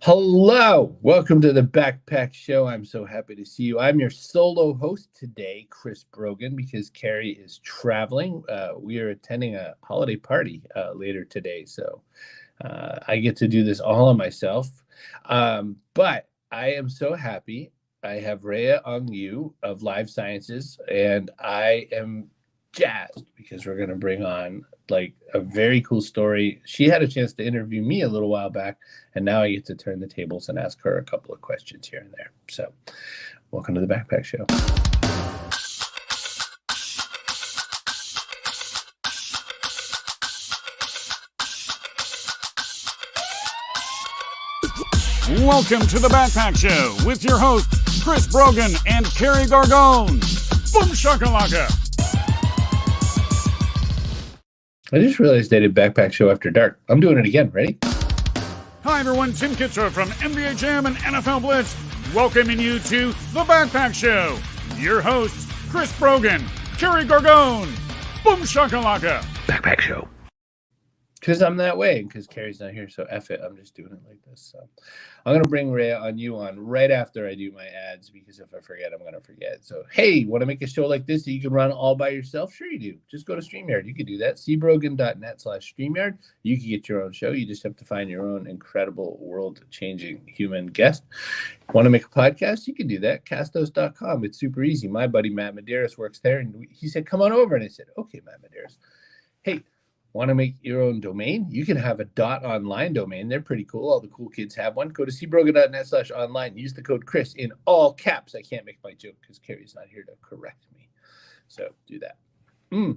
Hello, welcome to the Backpack Show. I'm so happy to see you. I'm your solo host today, Chris Brogan, because Kerry is traveling. We are attending a holiday party later today, so I get to do this all on myself. But I am so happy. I have Rhea Ong Yiu of LIVEsciences, and I am jazzed because we're going to bring on like a very cool story. She had a chance to interview me a little while back, and now I get to turn the tables and ask her a couple of questions here and there. So welcome to the Backpack Show. Welcome to the Backpack Show with your hosts, Chris Brogan and Kerry Gargone. Boom shakalaka! I just realized they did Backpack Show After Dark. I'm doing it again. Ready? Hi, everyone. Tim Kitzer from NBA Jam and NFL Blitz, welcoming you to the Backpack Show. Your hosts, Chris Brogan, Kerry Gargone. Boom shakalaka! Backpack Show. Because I'm that way, because Kerry's not here, so F it. I'm just doing it like this. So I'm going to bring Rhea on you on right after I do my ads, because if I forget, I'm going to forget. So, hey, want to make a show like this that you can run all by yourself? Sure you do. Just go to StreamYard. You can do that. cbrogan.net/StreamYard. You can get your own show. You just have to find your own incredible, world-changing human guest. Want to make a podcast? You can do that. Castos.com. It's super easy. My buddy Matt Medeiros works there, and he said, come on over. And I said, okay, Matt Medeiros. Hey, want to make your own domain? You can have a .online domain. They're pretty cool. All the cool kids have one. Go to cbrogan.net/online. Use the code Chris in all caps. I can't make my joke because Kerry's not here to correct me. So do that.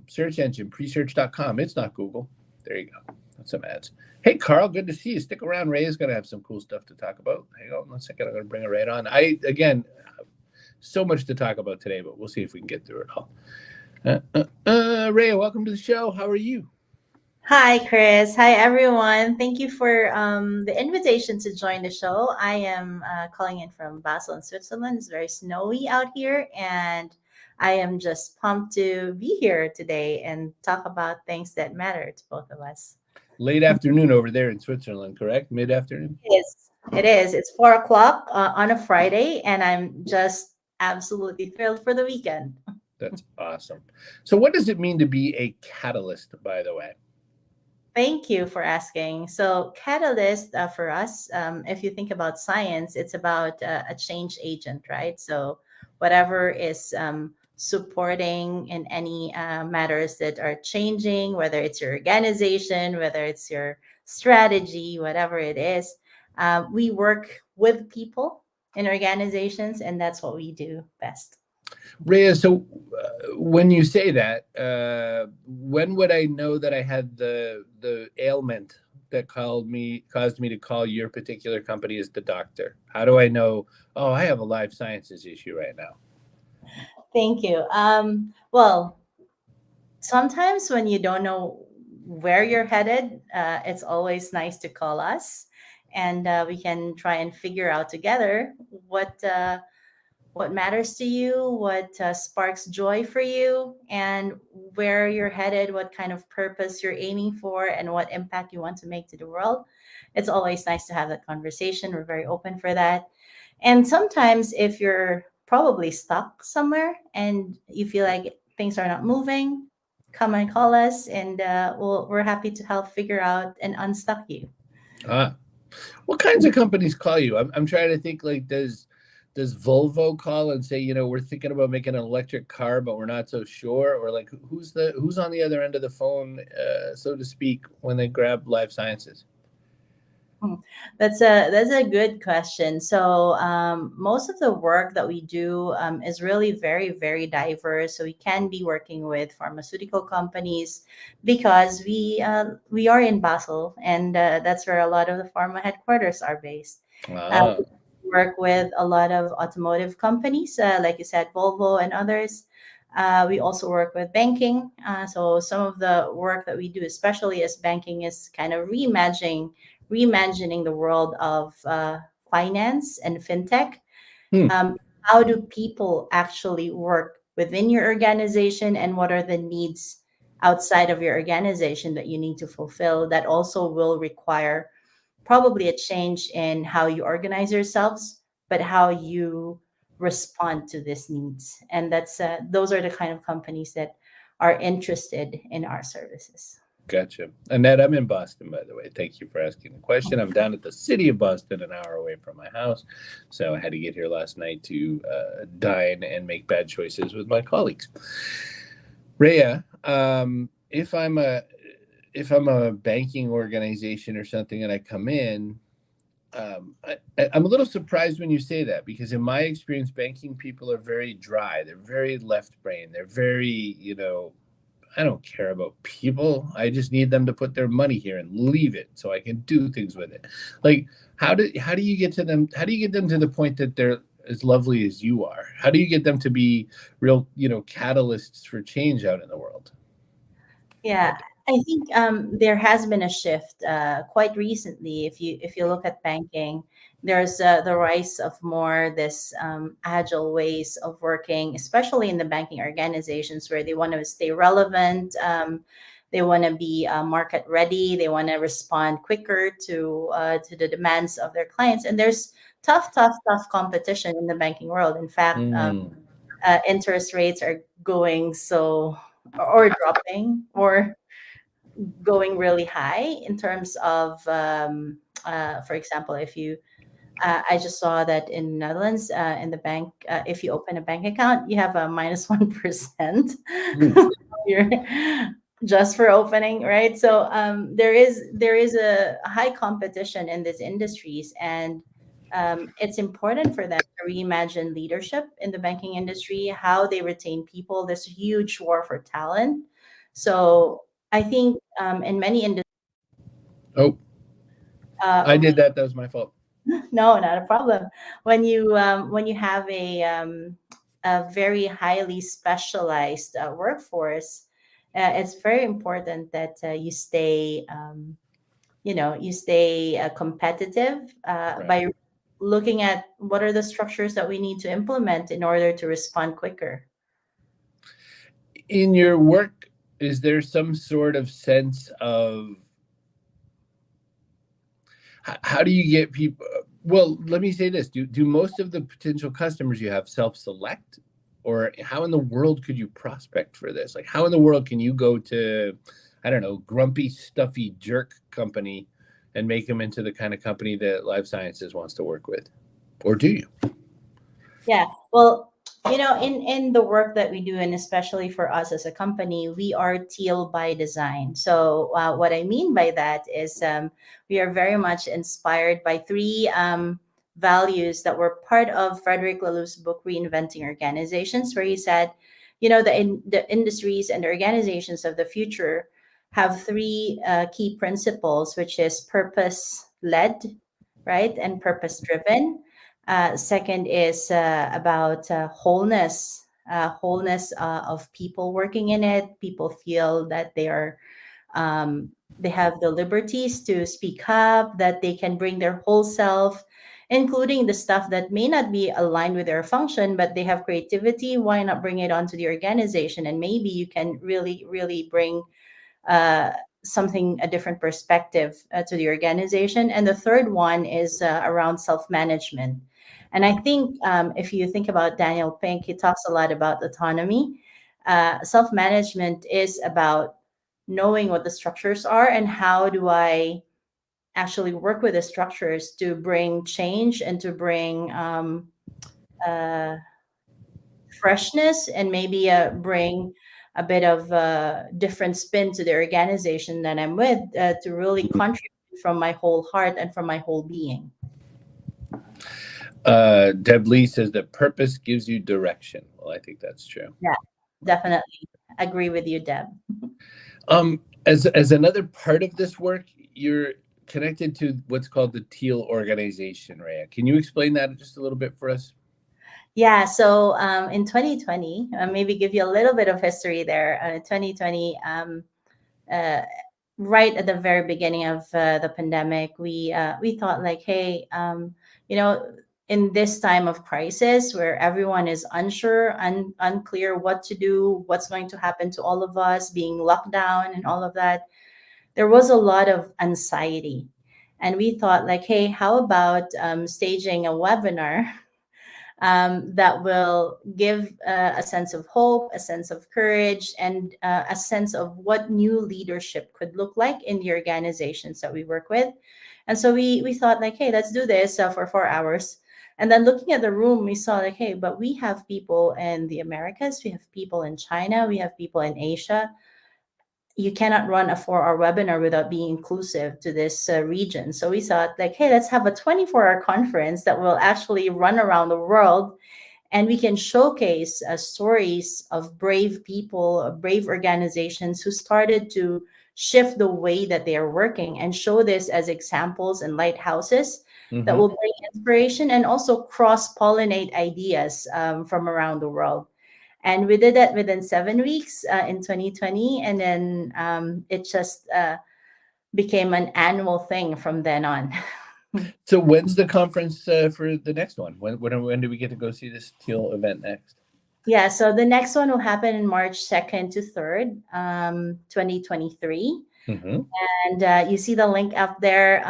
Search engine, presearch.com. It's not Google. There you go. That's some ads. Hey, Carl, good to see you. Stick around. Ray is going to have some cool stuff to talk about. Hang on 1 second. I'm going to bring it right on. Again, so much to talk about today, but we'll see if we can get through it all. Ray, welcome to the show. How are you? Hi, Chris. Hi, everyone. Thank you for the invitation to join the show. I am calling in from Basel in Switzerland. It's very snowy out here, and I am just pumped to be here today and talk about things that matter to both of us. Late afternoon over there in Switzerland, correct? Mid-afternoon? It is. It's 4 o'clock on a Friday, and I'm just absolutely thrilled for the weekend. That's awesome. So what does it mean to be a catalyst, by the way? Thank you for asking. So catalyst for us, if you think about science, it's about a change agent, right? So whatever is supporting in any matters that are changing, whether it's your organization, whether it's your strategy, whatever it is, we work with people in organizations, and that's what we do best. Rhea, so when you say that, when would I know that I had the ailment that caused me to call your particular company as the doctor? How do I know, oh, I have a LIVEsciences issue right now? Thank you. Well, sometimes when you don't know where you're headed, it's always nice to call us, and we can try and figure out together what matters to you, what sparks joy for you, and where you're headed, what kind of purpose you're aiming for, and what impact you want to make to the world. It's always nice to have that conversation. We're very open for that. And sometimes if you're probably stuck somewhere and you feel like things are not moving, come and call us, and we're happy to help figure out and unstuck you. What kinds of companies call you? I'm trying to think, like, does Volvo call and say, we're thinking about making an electric car, but we're not so sure? Or like, who's on the other end of the phone, so to speak, when they grab LIVEsciences? That's a good question. So most of the work that we do is really very, very diverse. So we can be working with pharmaceutical companies because we are in Basel, and that's where a lot of the pharma headquarters are based. Wow. Work with a lot of automotive companies, like you said, Volvo and others. We also work with banking. So some of the work that we do, especially as banking, is kind of reimagining the world of finance and fintech. How do people actually work within your organization, and what are the needs outside of your organization that you need to fulfill that also will require probably a change in how you organize yourselves, but how you respond to these needs. And those are the kind of companies that are interested in our services. Gotcha. Annette, I'm in Boston, by the way. Thank you for asking the question. I'm down at the city of Boston, an hour away from my house. So I had to get here last night to dine and make bad choices with my colleagues. Rhea, if I'm a banking organization or something and I come in, I'm a little surprised when you say that, because in my experience, banking people are very dry. They're very left brain. They're very, I don't care about people. I just need them to put their money here and leave it so I can do things with it. Like, how do you get to them? How do you get them to the point that they're as lovely as you are? How do you get them to be real, catalysts for change out in the world? Yeah, I think there has been a shift quite recently. If you look at banking, there's the rise of more this agile ways of working, especially in the banking organizations where they want to stay relevant. They want to be market ready. They want to respond quicker to the demands of their clients. And there's tough competition in the banking world. In fact, Mm. interest rates are going so or dropping or going really high in terms of for example, if you I just saw that in Netherlands, in the bank, if you open a bank account, you have a minus 1% Mm. you're just for opening, right? So there is a high competition in these industries, and it's important for them to reimagine leadership in the banking industry, how they retain people. There's a huge war for talent. So I think in many industries, Oh, I uh, did that. That was my fault. no, not a problem. When you have a very highly specialized workforce, it's very important that you stay competitive Right. by looking at what are the structures that we need to implement in order to respond quicker. In your work, is there some sort of sense of how do you get people? Well, let me say this. Do most of the potential customers you have self-select? Or how in the world could you prospect for this? Like, how in the world can you go to, I don't know, grumpy, stuffy jerk company and make them into the kind of company that Live Sciences wants to work with? Or do you? Yeah. Well, in the work that we do, and especially for us as a company, we are teal by design. So what I mean by that is we are very much inspired by three values that were part of Frederick Laloux's book, Reinventing Organizations, where he said, the industries and the organizations of the future have three key principles, which is purpose led, right, and purpose driven. Second is about wholeness of people working in it. People feel that they have the liberties to speak up, that they can bring their whole self, including the stuff that may not be aligned with their function, but they have creativity. Why not bring it onto the organization? And maybe you can really, really bring uh, something, a different perspective to the organization. And the third one is around self-management. And I think if you think about Daniel Pink, he talks a lot about autonomy. Self-management is about knowing what the structures are and how do I actually work with the structures to bring change and to bring uh, freshness, and maybe bring a bit of a different spin to the organization that I'm with, to really contribute from my whole heart and from my whole being. Deb Lee says that purpose gives you direction. Well, I think that's true. Yeah, definitely agree with you, Deb. As another part of this work, you're connected to what's called the Teal organization, Rhea. Can you explain that just a little bit for us? Yeah, so in 2020, maybe give you a little bit of history there. 2020, uh, right at the very beginning of the pandemic, we thought like, hey, you know, in this time of crisis where everyone is unsure, unclear what to do, what's going to happen to all of us, being locked down and all of that, there was a lot of anxiety. And we thought like, hey, how about staging a webinar that will give a sense of hope, a sense of courage, and a sense of what new leadership could look like in the organizations that we work with. And so we thought like, hey, let's do this for 4 hours. And then looking at the room, we saw like, hey, but we have people in the Americas, we have people in China, we have people in Asia. You cannot run a 4 hour webinar without being inclusive to this region. So we thought like, hey, let's have a 24-hour conference that will actually run around the world, and we can showcase stories of brave people, brave organizations who started to shift the way that they are working, and show this as examples and lighthouses that will bring inspiration and also cross-pollinate ideas from around the world. And we did that within 7 weeks in 2020, and then it just became an annual thing from then on. So when's the conference for the next one? When do we get to go see this teal event next? Yeah, so the next one will happen in March 2nd to 3rd, 2023. And you see the link up there.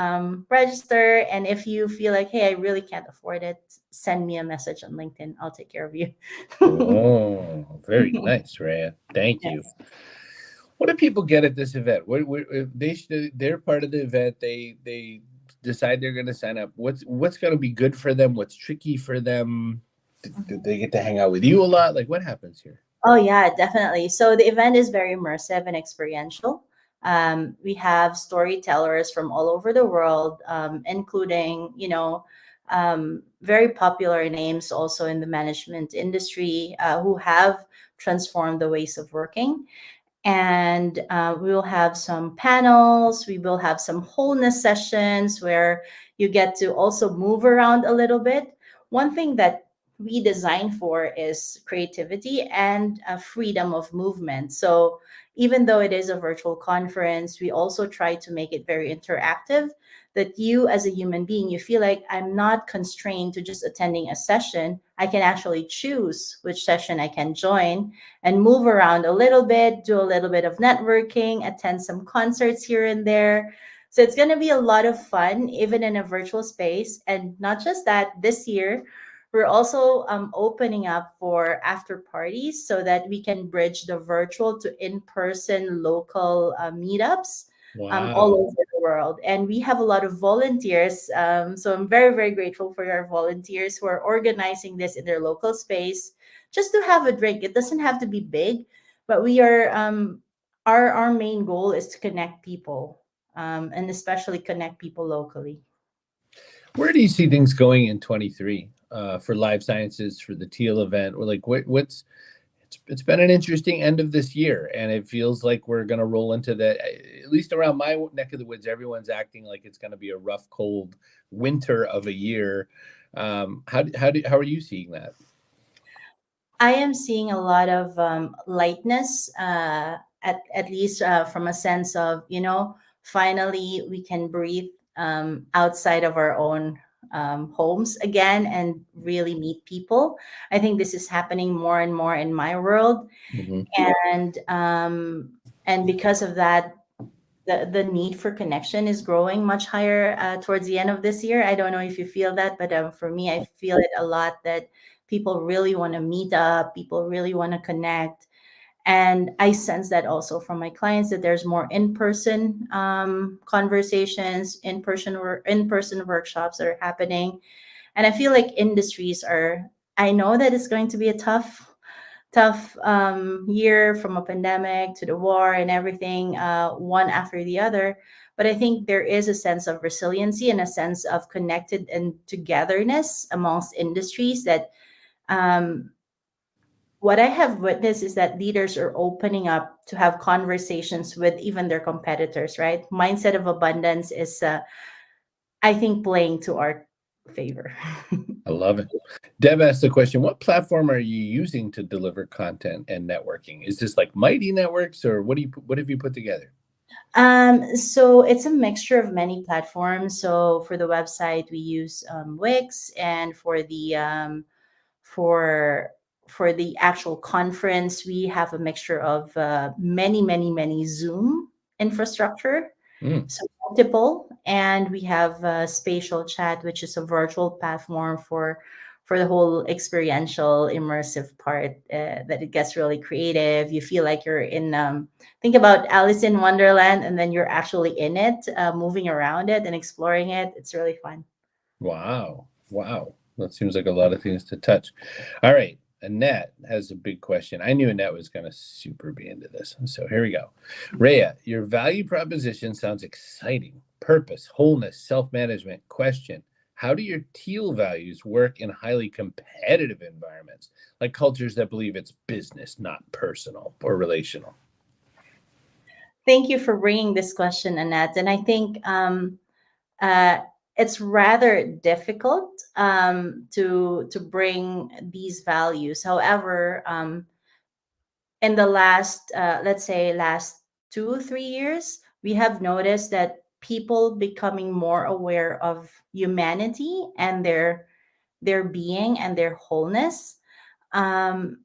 Register, and if you feel like, hey, I really can't afford it, send me a message on LinkedIn. I'll take care of you. Oh, very nice, Rhea. Thank you. Yes. What do people get at this event? They're part of the event. They decide they're going to sign up. What's going to be good for them? What's tricky for them? Do they get to hang out with you a lot? Like, what happens here? Oh yeah, definitely. So the event is very immersive and experiential. We have storytellers from all over the world, including, very popular names also in the management industry who have transformed the ways of working. And we will have some panels. We will have some wholeness sessions where you get to also move around a little bit. One thing that we design for is creativity and freedom of movement. So even though it is a virtual conference, we also try to make it very interactive, that you as a human being, you feel like I'm not constrained to just attending a session. I can actually choose which session I can join and move around a little bit, do a little bit of networking, attend some concerts here and there. So it's going to be a lot of fun, even in a virtual space. And not just that, this year, we're also opening up for after parties so that we can bridge the virtual to in-person local meetups all over the world. And we have a lot of volunteers. So I'm very, very grateful for our volunteers who are organizing this in their local space just to have a drink. It doesn't have to be big, but we are our main goal is to connect people, and especially connect people locally. Where do you see things going in 23 for live sciences, for the teal event? Or like it's been an interesting end of this year, and it feels like we're going to roll into that. At least around my neck of the woods, everyone's acting like it's going to be a rough, cold winter of a year. How are you seeing that? I am seeing a lot of lightness, at least from a sense of, finally we can breathe outside of our own homes again and really meet people. I think this is happening more and more in my world, and because of that, the need for connection is growing much higher towards the end of this year. I don't know if you feel that, but for me, I feel it a lot, that people really want to meet up, people really want to connect. And I sense that also from my clients, that there's more in-person conversations, in-person workshops that are happening. And I feel like I know that it's going to be a tough year, from a pandemic to the war and everything, one after the other. But I think there is a sense of resiliency and a sense of connected and togetherness amongst industries that what I have witnessed is that leaders are opening up to have conversations with even their competitors, right? Mindset of abundance is, I think, playing to our favor. I love it. Deb asked the question, what platform are you using to deliver content and networking? Is this like Mighty Networks, or what have you put together? So it's a mixture of many platforms. So for the website, we use Wix, and for the for the actual conference, we have a mixture of many Zoom infrastructure. So multiple, And we have spatial chat, which is a virtual platform for the whole experiential immersive part, that it gets really creative. You feel like you're in, think about Alice in Wonderland, and then you're actually in it, moving around it and exploring it. It's really fun. Wow. Wow. That seems like a lot of things to touch. All right. Annette has a big question. I knew Annette was going to super be into this. So here we go. Rhea, your value proposition sounds exciting. Purpose, wholeness, self-management. Question: how do your teal values work in highly competitive environments, like cultures that believe it's business, not personal or relational? Thank you for bringing this question, Annette. And I think uh, it's rather difficult to bring these values. However, in the last, let's say, last 2 3 years, we have noticed that people becoming more aware of humanity and their being and their wholeness. Um,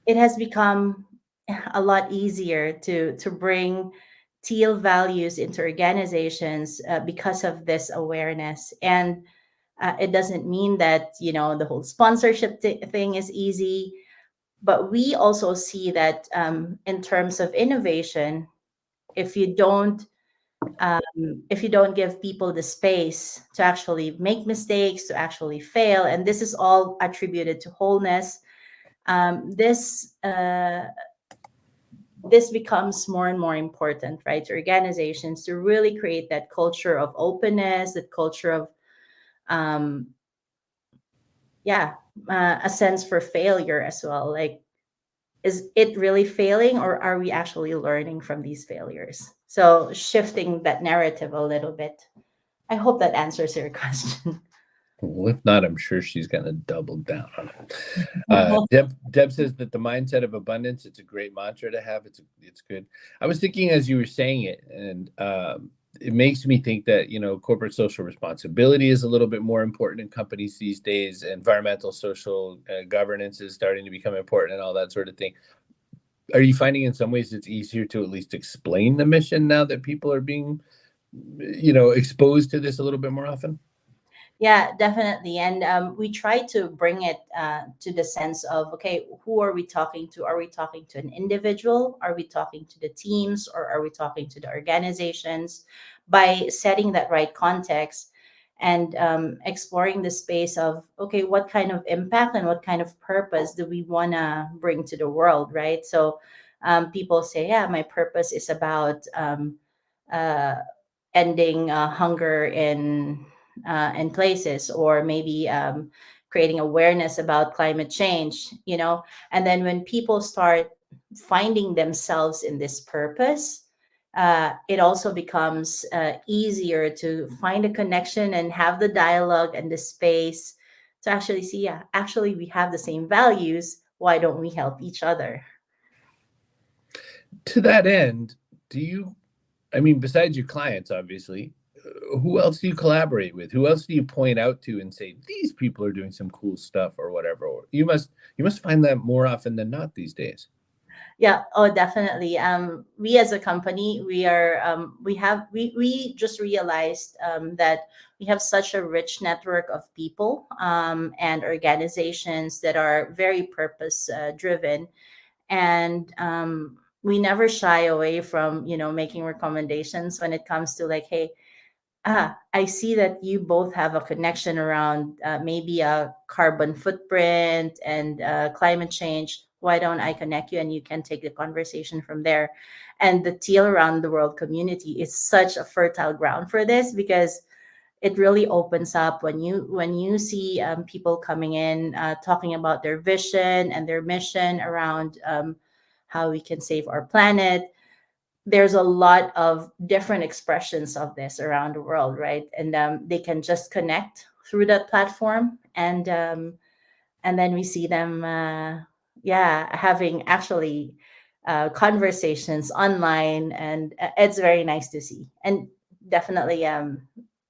it has become a lot easier to bring teal values into organizations because of this awareness. And it doesn't mean that the whole sponsorship thing is easy, but we also see that in terms of innovation, if you don't if you don't give people the space to actually make mistakes, to actually fail, and this is all attributed to wholeness, this becomes more and more important, right, to organizations to really create that culture of openness, that culture of um, yeah, a sense for failure as well. Like, is it really failing, or are we actually learning from these failures? So shifting that narrative a little bit. I hope that answers your question. Well, if not, I'm sure she's going to double down on it. Deb says that the mindset of abundance, it's a great mantra to have. It's good. I was thinking as you were saying it, and it makes me think that, corporate social responsibility is a little bit more important in companies these days. Environmental, social governance is starting to become important and all that sort of thing. Are you finding in some ways it's easier to at least explain the mission now that people are being, exposed to this a little bit more often? Yeah, definitely. And we try to bring it to the sense of, okay, who are we talking to? Are we talking to an individual? Are we talking to the teams? Or are we talking to the organizations? By setting that right context and exploring the space of, okay, what kind of impact and what kind of purpose do we want to bring to the world, right? So people say, yeah, my purpose is about uh, ending hunger in places, or maybe creating awareness about climate change, and then when people start finding themselves in this purpose, it also becomes easier to find a connection and have the dialogue and the space to actually see, yeah, actually we have the same values. Why don't we help each other? To that end, besides your clients, obviously, who else do you collaborate with? Who else do you point out to and say, these people are doing some cool stuff or whatever? Or you must find that more often than not these days. Yeah, oh, definitely. We as a company, we just realized that we have such a rich network of people and organizations that are very purpose driven, and we never shy away from making recommendations when it comes to, like, hey, I see that you both have a connection around maybe a carbon footprint and climate change. Why don't I connect you, and you can take the conversation from there? And the Teal Around the World community is such a fertile ground for this, because it really opens up when you see people coming in talking about their vision and their mission around how we can save our planet. There's a lot of different expressions of this around the world, right? And they can just connect through that platform, and then we see them yeah, having actually conversations online, and it's very nice to see. And definitely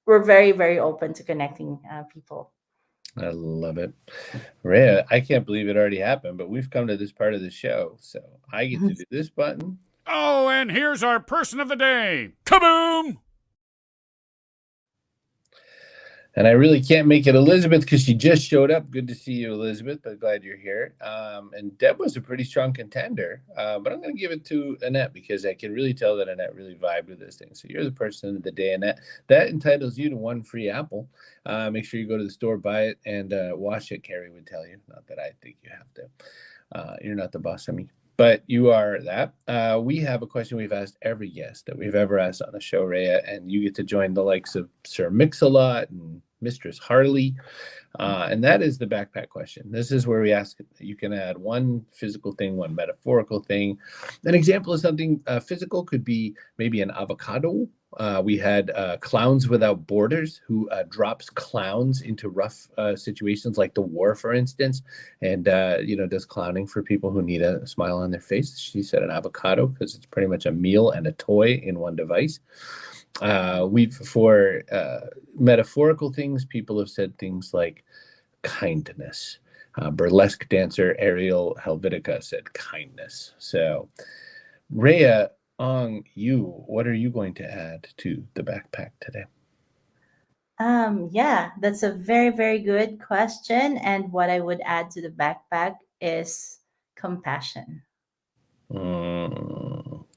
we're very, very open to connecting people. I love it. Rhea, I can't believe it already happened, but we've come to this part of the show. So I get to do this button. Oh, and here's our person of the day. Kaboom! And I really can't make it Elizabeth because she just showed up. Good to see you, Elizabeth, but glad you're here. And Deb was a pretty strong contender, but I'm going to give it to Annette because I can really tell that Annette really vibed with this thing. So you're the person of the day, Annette. That entitles you to one free apple. Make sure you go to the store, buy it, and wash it, Kerry would tell you. Not that I think you have to. You're not the boss of me. But you are that. We have a question we've asked every guest that we've ever asked on the show, Rhea, and you get to join the likes of Sir Mix-a-Lot and Mistress Harley. And that is the backpack question. This is where we ask, you can add one physical thing, one metaphorical thing. An example of something physical could be maybe an avocado. We had Clowns Without Borders, who drops clowns into rough situations like the war, for instance, and does clowning for people who need a smile on their face. She said an avocado because it's pretty much a meal and a toy in one device. For metaphorical things, people have said things like kindness. Burlesque dancer Ariel Helvetica said kindness. So, Rhea, Ong Yiu, what are you going to add to the backpack today? Yeah, that's a very, very good question. And what I would add to the backpack is compassion.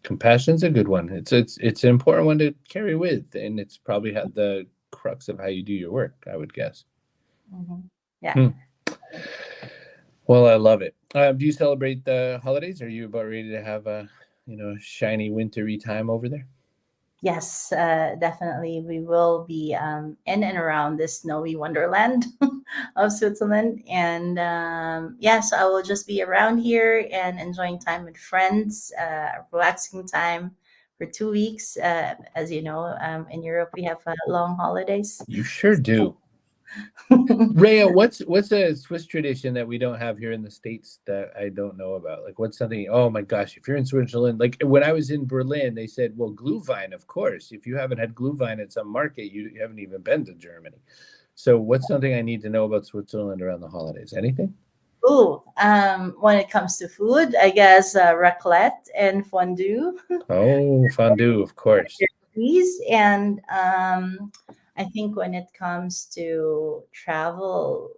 Compassion's a good one. It's an important one to carry with, and it's probably the crux of how you do your work, I would guess. Yeah. Well, I love it. Do you celebrate the holidays? Are you about ready to have a shiny wintry time over there? Yes, definitely. We will be in and around this snowy wonderland of Switzerland. And so I will just be around here and enjoying time with friends, relaxing time for 2 weeks. As you know, in Europe, we have long holidays. You sure do. Rhea, what's a Swiss tradition that we don't have here in the States that I don't know about? Like, what's something? Oh my gosh, if you're in Switzerland, like when I was in Berlin, they said, well, Glühwein, of course. If you haven't had Glühwein at some market, you haven't even been to Germany. So what's something I need to know about Switzerland around the holidays? Anything? Ooh, when it comes to food, I guess raclette and fondue. Oh, fondue, of course. And I think when it comes to travel,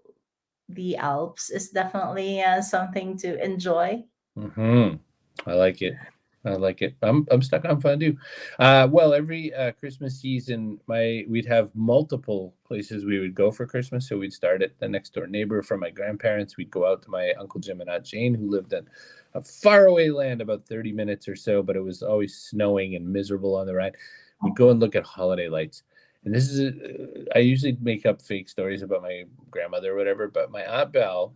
the Alps is definitely something to enjoy. I like it. I'm stuck on fondue. Well, every Christmas season, we'd have multiple places we would go for Christmas. So we'd start at the next door neighbor from my grandparents. We'd go out to my Uncle Jim and Aunt Jane, who lived in a faraway land about 30 minutes or so, but it was always snowing and miserable on the ride. We'd go and look at holiday lights. And this is, I usually make up fake stories about my grandmother or whatever, but my Aunt Belle,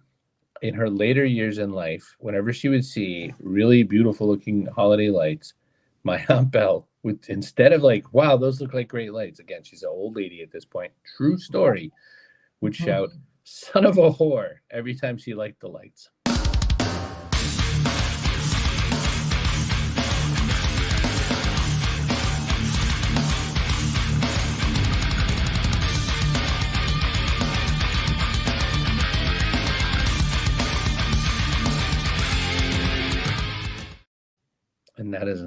in her later years in life, whenever she would see really beautiful looking holiday lights, my Aunt Belle would, instead of like, wow, those look like great lights. Again, she's an old lady at this point. True story. Would shout, son of a whore, every time she liked the lights. And that is